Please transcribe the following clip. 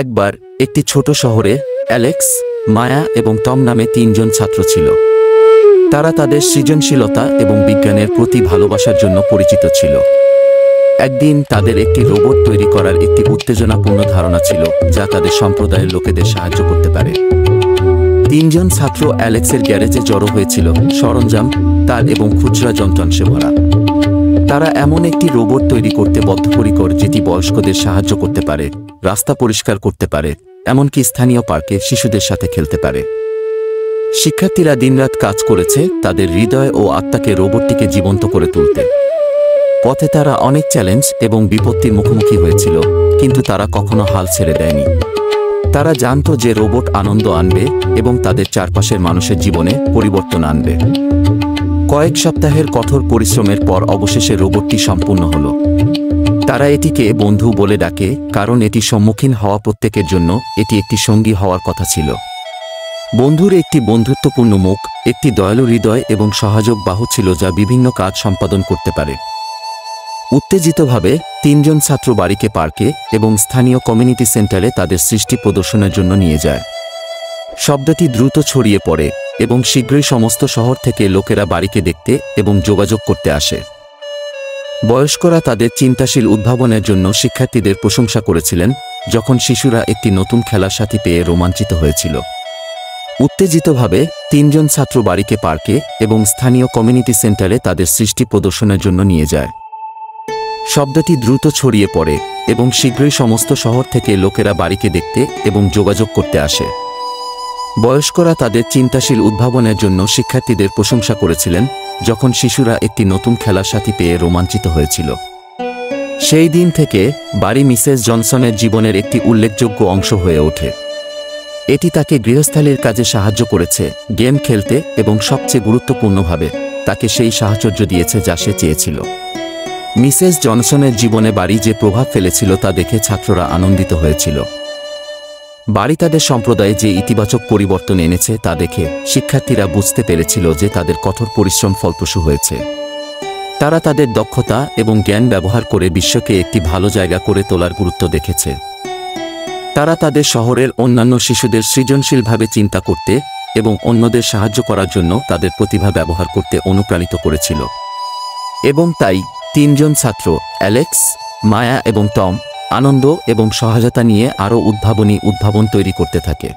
একবার একটি ছোট শহরে অ্যালেক্স, মায়া এবং টম নামে তিনজন ছাত্র ছিল। তারা তাদের সৃজনশীলতা এবং বিজ্ঞানের প্রতি ভালোবাসার জন্য পরিচিত ছিল। একদিন তাদের একটি রোবট তৈরি করার একটি উত্তেজনাপূর্ণ ধারণা ছিল যা তাদের সম্প্রদায়ের লোকেদের সাহায্য করতে পারে। তিনজন ছাত্র অ্যালেক্সের গ্যারেজে জড়ো হয়েছিল, সরঞ্জাম, তার এবং খুচরা যন্ত্রাংশে ভরা। তারা এমন একটি রোবট তৈরি করতে বদ্ধপরিকর যেটি বয়স্কদের সাহায্য করতে পারে, রাস্তা পরিষ্কার করতে পারে, এমনকি স্থানীয় পার্কে শিশুদের সাথে খেলতে পারে। শিক্ষার্থীরা দিনরাত কাজ করেছে তাদের হৃদয় ও আত্মাকে রোবটটিকে জীবন্ত করে তুলতে। পথে তারা অনেক চ্যালেঞ্জ এবং বিপত্তির মুখোমুখি হয়েছিল, কিন্তু তারা কখনো হাল ছেড়ে দেয়নি। তারা জানত যে রোবট আনন্দ আনবে এবং তাদের চারপাশের মানুষের জীবনে পরিবর্তন আনবে। কয়েক সপ্তাহের কঠোর পরিশ্রমের পর অবশেষে রোবটটি সম্পূর্ণ হল। তারা এটিকে বন্ধু বলে ডাকে, কারণ এটি সম্মুখীন হওয়া প্রত্যেকের জন্য এটি একটি সঙ্গী হওয়ার কথা ছিল। বন্ধুর একটি বন্ধুত্বপূর্ণ মুখ, একটি দয়ালু হৃদয় এবং সহযোগ বাহু ছিল যা বিভিন্ন কাজ সম্পাদন করতে পারে। উত্তেজিতভাবে তিনজন ছাত্র বাড়িকে পার্কে এবং স্থানীয় কমিউনিটি সেন্টারে তাদের সৃষ্টি প্রদর্শনের জন্য নিয়ে যায়। শব্দটি দ্রুত ছড়িয়ে পড়ে এবং শীঘ্রই সমস্ত শহর থেকে লোকেরা বাড়িকে দেখতে এবং যোগাযোগ করতে আসে। বয়স্করা তাদের চিন্তাশীল উদ্ভাবনের জন্য শিক্ষার্থীদের প্রশংসা করেছিলেন, যখন শিশুরা একটি নতুন খেলার সাথী পেয়ে রোমাঞ্চিত হয়েছিল। উত্তেজিতভাবে তিনজন ছাত্র বাড়িকে পার্কে এবং স্থানীয় কমিউনিটি সেন্টারে তাদের সৃষ্টি প্রদর্শনের জন্য নিয়ে যায়। শব্দটি দ্রুত ছড়িয়ে পড়ে এবং শীঘ্রই সমস্ত শহর থেকে লোকেরা বাড়িকে দেখতে এবং যোগাযোগ করতে আসে। বয়স্করা তাদের চিন্তাশীল উদ্ভাবনের জন্য শিক্ষার্থীদের প্রশংসা করেছিলেন, যখন শিশুরা একটি নতুন খেলার সাথী পেয়ে রোমাঞ্চিত হয়েছিল। সেই দিন থেকে বাড়ি মিসেস জনসনের জীবনের একটি উল্লেখযোগ্য অংশ হয়ে ওঠে। এটি তাকে গৃহস্থালির কাজে সাহায্য করেছে, গেম খেলতে এবং সবচেয়ে গুরুত্বপূর্ণভাবে তাকে সেই সাহচর্য দিয়েছে যা সে চেয়েছিল। মিসেস জনসনের জীবনে বাড়ি যে প্রভাব ফেলেছিল তা দেখে ছাত্ররা আনন্দিত হয়েছিল। বাড়ি তাদের সম্প্রদায়ে যে ইতিবাচক পরিবর্তন এনেছে তা দেখে শিক্ষার্থীরা বুঝতে পেরেছিল যে তাদের কঠোর পরিশ্রম ফলপ্রসূ হয়েছে। তারা তাদের দক্ষতা এবং জ্ঞান ব্যবহার করে বিশ্বকে একটি ভালো জায়গা করে তোলার গুরুত্ব দেখেছে। তারা তাদের শহরের অন্যান্য শিশুদের সৃজনশীলভাবে চিন্তা করতে এবং অন্যদের সাহায্য করার জন্য তাদের প্রতিভা ব্যবহার করতে অনুপ্রাণিত করেছিল। এবং তাই তিনজন ছাত্র অ্যালেক্স, মায়া এবং টম আনন্দ এবং সহায়তা নিয়ে আরও উদ্ভাবন তৈরি করতে থাকে।